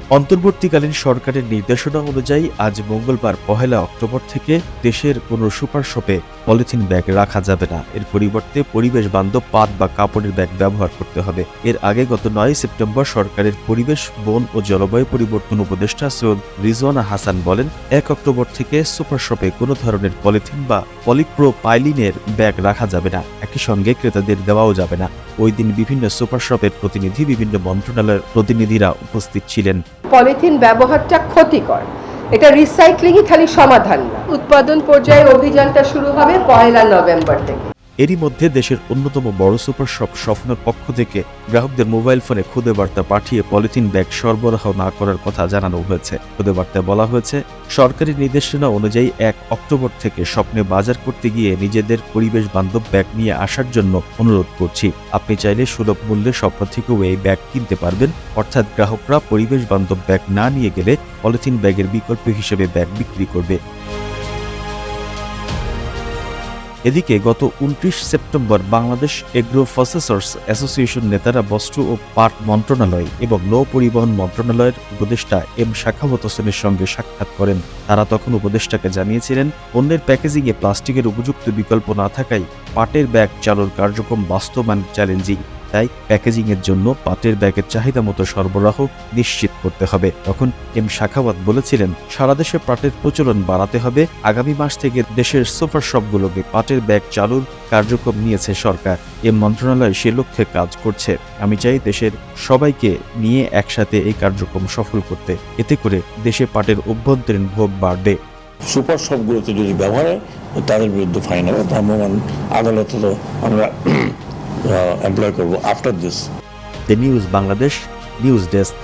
অন্তর্বর্তীকালীন সরকারের নির্দেশনা অনুযায়ী আজ মঙ্গলবার ১ অক্টোবর থেকে দেশের কোনো সুপার শপে পলিথিন ব্যাগ রাখা যাবে না। এর পরিবর্তে পরিবেশ বান্ধব পাট বা কাপড়ের ব্যাগ ব্যবহার করতে হবে। এর আগে গত ৯ সেপ্টেম্বর সরকারের পরিবেশ, বন ও জলবায়ু পরিবর্তন উপদেষ্টা সৈয়দ রিজওয়ানা হাসান বলেন, ১ অক্টোবর থেকে সুপার শপে কোনো ধরনের পলিথিন বা পলিপ্রোপাইলিনের ব্যাগ রাখা যাবে না। একই সঙ্গে ক্রেতাদের দেওয়াও যাবে না। ওই দিন বিভিন্ন সুপার শপের প্রতিনিধি, বিভিন্ন মন্ত্রণালয়ের প্রতিনিধিরা উপস্থিত ছিলেন। পলিথিন ব্যবহারটা ক্ষতিকর, এটা রিসাইক্লিংই খালি সমাধান না। উৎপাদন পর্যায়ে অভিযানটা শুরু হবে ১ নভেম্বর থেকে। এরই মধ্যে দেশের অন্যতম বড় সুপার শপ স্বপ্নের পক্ষ থেকে গ্রাহকদের মোবাইল ফোনে খুদে বার্তা পাঠিয়ে পলিথিন ব্যাগ সরবরাহ না করার কথা জানানো হয়েছে। খুদে বার্তায় বলা হয়েছে, সরকারি নির্দেশনা অনুযায়ী ১ অক্টোবর থেকে স্বপ্নে বাজার করতে গিয়ে নিজেদের পরিবেশ বান্ধব ব্যাগ নিয়ে আসার জন্য অনুরোধ করছি। আপনি চাইলে সুলভ মূল্যে স্বপ্ন থেকেও এই ব্যাগ কিনতে পারবেন। অর্থাৎ গ্রাহকরা পরিবেশ বান্ধব ব্যাগ না নিয়ে গেলে পলিথিন ব্যাগের বিকল্প হিসেবে ব্যাগ বিক্রি করবে। এদিকে গত ২৯ September Bangladesh agro processors association নেতারা বস্ত্র ও পাট মন্ত্রণালয় এবং নৌ পরিবহন মন্ত্রণালয়ের উপদেষ্টা এম শাখাওয়াত হোসেনের সঙ্গে সাক্ষাৎ করেন। তারা তখন উপদেষ্টাকে জানিয়েছিলেন, পণ্যের প্যাকেজিংয়ে প্লাস্টিকের উপযুক্ত বিকল্প না থাকায় পাটের ব্যাগ চালুর কার্যক্রম বাস্তবায়ন চ্যালেঞ্জিং। তাই প্যাকেজিংয়ের জন্য পাটের ব্যাগের চাহিদা মতো সরবরাহ নিশ্চিত করতে হবে। তখন এম শাখাওয়াত বলেছিলেন, সারা দেশে পাটের প্রচলন বাড়াতে হবে। আগামী মাস থেকে দেশের সুপার শপগুলোকে পাটের ব্যাগ চালুর কার্যক্রম নিয়েছে সরকার। এ মন্ত্রণালয় সে লক্ষ্যে কাজ করছে। আমি চাই দেশের সবাইকে নিয়ে একসাথে এই কার্যক্রম সফল করতে। এতে করে দেশে পাটের অভ্যন্তরীণ ভোগ বাড়বে। সুপার শপগুলোতে যদি ব্যবহার হয় তাদের বিরুদ্ধে ফাইন হবে। ভ্রাম্যমাণ আদালতে তো আমরা এমপ্লয় করবো after this. The news Bangladesh news desk.